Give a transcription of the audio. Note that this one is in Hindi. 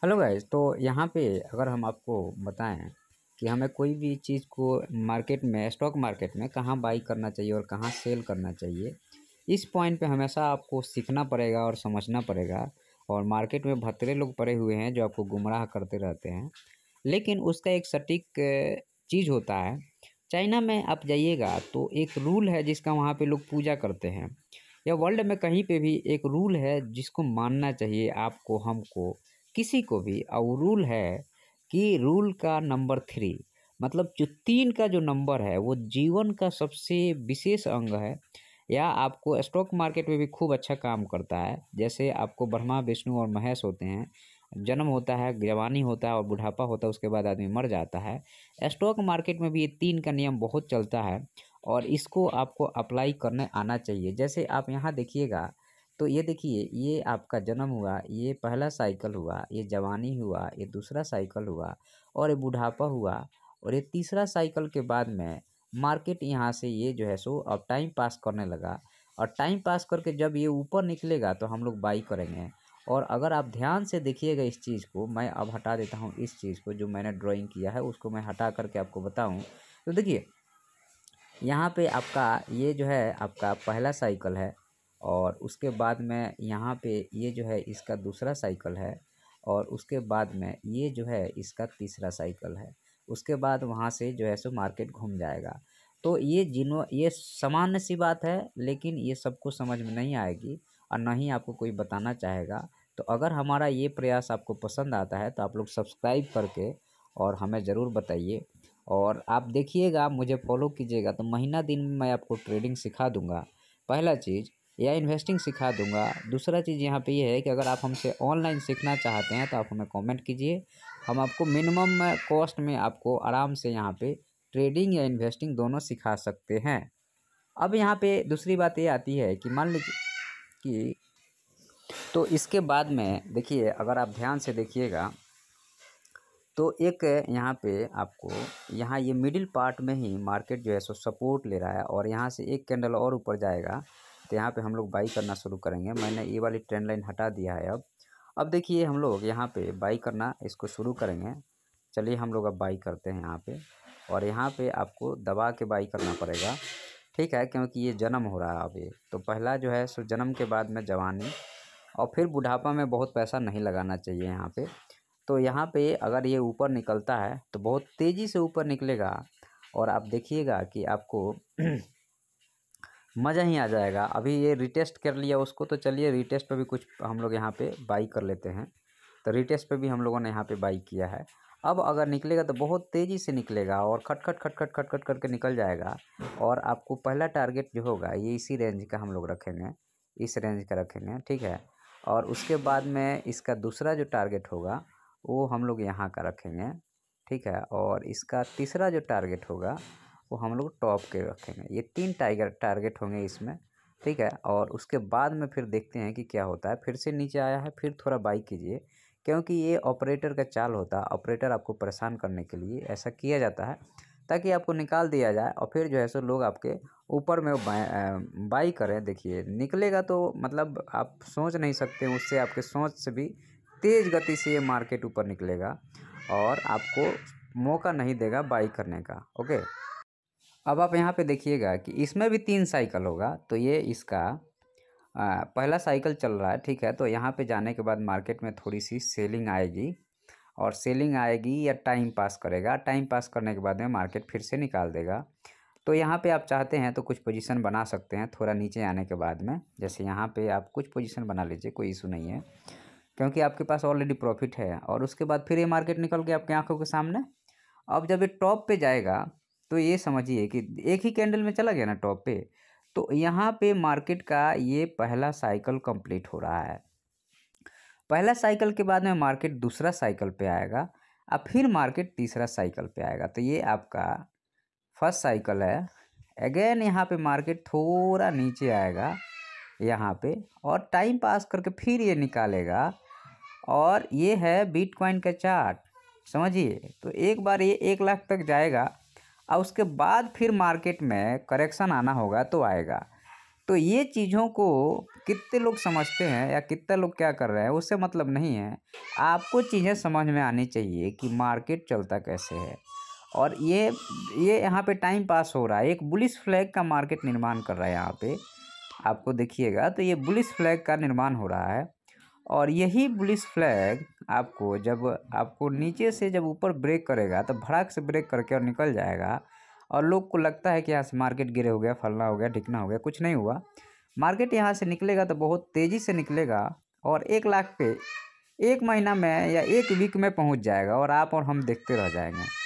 Hello guys. तो यहाँ पे अगर हम आपको बताएं कि हमें कोई भी चीज़ को मार्केट में, स्टॉक मार्केट में कहाँ बाई करना चाहिए और कहाँ सेल करना चाहिए, इस पॉइंट पे हमेशा आपको सीखना पड़ेगा और समझना पड़ेगा। और मार्केट में भतरे लोग पड़े हुए हैं जो आपको गुमराह करते रहते हैं, लेकिन उसका एक सटीक चीज़ होता है। चाइना में आप जाइएगा तो एक रूल है जिसका वहाँ पे लोग पूजा करते हैं, या वर्ल्ड में कहीं पे भी एक रूल है जिसको मानना चाहिए आपको, हमको, किसी को भी। और वो रूल है कि रूल का नंबर 3, मतलब जो 3 का जो नंबर है वो जीवन का सबसे विशेष अंग है, या आपको स्टॉक मार्केट में भी खूब अच्छा काम करता है। जैसे आपको ब्रह्मा, विष्णु और महेश होते हैं। जन्म होता है, जवानी होता है और बुढ़ापा होता है, उसके बाद आदमी मर जाता है। स्टॉक मार्केट में भी ये 3 का नियम बहुत चलता है और इसको आपको अप्लाई करने आना चाहिए। जैसे आप यहाँ देखिएगा तो ये देखिए, ये आपका जन्म हुआ, ये पहला साइकिल हुआ, ये जवानी हुआ, ये दूसरा साइकिल हुआ और ये बुढ़ापा हुआ, और ये तीसरा साइकिल के बाद में मार्केट यहाँ से ये जो है सो अब टाइम पास करने लगा। और टाइम पास करके जब ये ऊपर निकलेगा तो हम लोग बाई करेंगे। और अगर आप ध्यान से देखिएगा इस चीज़ को, मैं अब हटा देता हूँ इस चीज़ को जो मैंने ड्राइंग किया है, उसको मैं हटा करके आपको बताऊँ तो देखिए, यहाँ पे आपका ये जो है आपका पहला साइकिल है, और उसके बाद में यहाँ पे ये जो है इसका दूसरा साइकिल है, और उसके बाद में ये जो है इसका तीसरा साइकिल है। उसके बाद वहाँ से जो है सो मार्केट घूम जाएगा। तो ये सामान्य सी बात है, लेकिन ये सबको समझ में नहीं आएगी और ना ही आपको कोई बताना चाहेगा। तो अगर हमारा ये प्रयास आपको पसंद आता है तो आप लोग सब्सक्राइब करके और हमें ज़रूर बताइए। और आप देखिएगा, मुझे फॉलो कीजिएगा, तो महीना दिन में मैं आपको ट्रेडिंग सिखा दूंगा, पहला चीज़, या इन्वेस्टिंग सिखा दूंगा। दूसरा चीज़ यहाँ पे ये है कि अगर आप हमसे ऑनलाइन सीखना चाहते हैं तो आप हमें कमेंट कीजिए, हम आपको मिनिमम कॉस्ट में आपको आराम से यहाँ पे ट्रेडिंग या इन्वेस्टिंग दोनों सिखा सकते हैं। अब यहाँ पे दूसरी बात ये आती है कि मान लीजिए कि, तो इसके बाद में देखिए, अगर आप ध्यान से देखिएगा तो एक यहाँ पे आपको, यहाँ ये मिडिल पार्ट में ही मार्केट जो है सो सपोर्ट ले रहा है, और यहाँ से एक कैंडल और ऊपर जाएगा तो यहाँ पे हम लोग बाई करना शुरू करेंगे। मैंने ये वाली ट्रेंड लाइन हटा दिया है। अब देखिए, हम लोग यहाँ पे बाई करना इसको शुरू करेंगे। चलिए हम लोग अब बाई करते हैं यहाँ पे, और यहाँ पे आपको दबा के बाई करना पड़ेगा, ठीक है, क्योंकि ये जन्म हो रहा है अभी। तो पहला जो है सो जन्म के बाद में जवानी, और फिर बुढ़ापा में बहुत पैसा नहीं लगाना चाहिए यहाँ पे। तो यहाँ पे अगर ये ऊपर निकलता है तो बहुत तेज़ी से ऊपर निकलेगा, और आप देखिएगा कि आपको मज़ा ही आ जाएगा। अभी ये रिटेस्ट कर लिया उसको, तो चलिए रिटेस्ट पे भी कुछ हम लोग यहाँ पे बाई कर लेते हैं। तो रिटेस्ट पे भी हम लोगों ने यहाँ पे बाई किया है। अब अगर निकलेगा तो बहुत तेज़ी से निकलेगा और खट खट खट खट खट खट करके निकल जाएगा। और आपको पहला टारगेट जो होगा ये इसी रेंज का हम लोग रखेंगे, इस रेंज का रखेंगे, ठीक है। और उसके बाद में इसका दूसरा जो टारगेट होगा वो हम लोग यहाँ का रखेंगे, ठीक है। और इसका तीसरा जो टारगेट होगा वो हम लोग टॉप के रखेंगे। ये 3 टारगेट होंगे इसमें, ठीक है। और उसके बाद में फिर देखते हैं कि क्या होता है। फिर से नीचे आया है, फिर थोड़ा बाई कीजिए, क्योंकि ये ऑपरेटर का चाल होता है। ऑपरेटर आपको परेशान करने के लिए ऐसा किया जाता है, ताकि आपको निकाल दिया जाए और फिर जो है सो लोग आपके ऊपर में बाई करें। देखिए निकलेगा तो मतलब आप सोच नहीं सकते, उससे आपके सोच से भी तेज़ गति से ये मार्केट ऊपर निकलेगा और आपको मौका नहीं देगा बाई करने का। ओके, अब आप यहाँ पे देखिएगा कि इसमें भी 3 साइकिल होगा। तो ये इसका पहला साइकिल चल रहा है, ठीक है। तो यहाँ पे जाने के बाद मार्केट में थोड़ी सी सेलिंग आएगी, और सेलिंग आएगी या टाइम पास करेगा। टाइम पास करने के बाद में मार्केट फिर से निकाल देगा। तो यहाँ पे आप चाहते हैं तो कुछ पोजीशन बना सकते हैं थोड़ा नीचे आने के बाद में। जैसे यहाँ पे आप कुछ पोजीशन बना लीजिए, कोई इशू नहीं है, क्योंकि आपके पास ऑलरेडी प्रॉफिट है। और उसके बाद फिर ये मार्केट निकल के आपकी आंखों के सामने। अब जब ये टॉप पे जाएगा तो ये समझिए कि एक ही कैंडल में चला गया ना टॉप पे, तो यहाँ पे मार्केट का ये पहला साइकिल कंप्लीट हो रहा है। पहला साइकिल के बाद में मार्केट दूसरा साइकिल पे आएगा, अब फिर मार्केट तीसरा साइकिल पे आएगा। तो ये आपका फर्स्ट साइकिल है। अगेन यहाँ पे मार्केट थोड़ा नीचे आएगा यहाँ पे, और टाइम पास करके फिर ये निकालेगा। और ये है बिटकॉइन का चार्ट, समझिए। तो एक बार ये 1 लाख तक जाएगा और उसके बाद फिर मार्केट में करेक्शन आना होगा तो आएगा। तो ये चीज़ों को कितने लोग समझते हैं या कितने लोग क्या कर रहे हैं उससे मतलब नहीं है। आपको चीज़ें समझ में आनी चाहिए कि मार्केट चलता कैसे है। और ये यहाँ पे टाइम पास हो रहा है, एक बुलिश फ्लैग का मार्केट निर्माण कर रहा है यहाँ पे। आपको देखिएगा तो ये बुलिश फ्लैग का निर्माण हो रहा है और यही बुलिश फ्लैग आपको जब आपको नीचे से जब ऊपर ब्रेक करेगा तो भड़ाक से ब्रेक करके और निकल जाएगा और लोग को लगता है कि यहाँ से मार्केट गिरे हो गया, फलना हो गया, ढिकना हो गया, कुछ नहीं हुआ। मार्केट यहाँ से निकलेगा तो बहुत तेज़ी से निकलेगा और 1 लाख पे 1 महीना में या 1 वीक में पहुँच जाएगा और आप और हम देखते रह जाएंगे।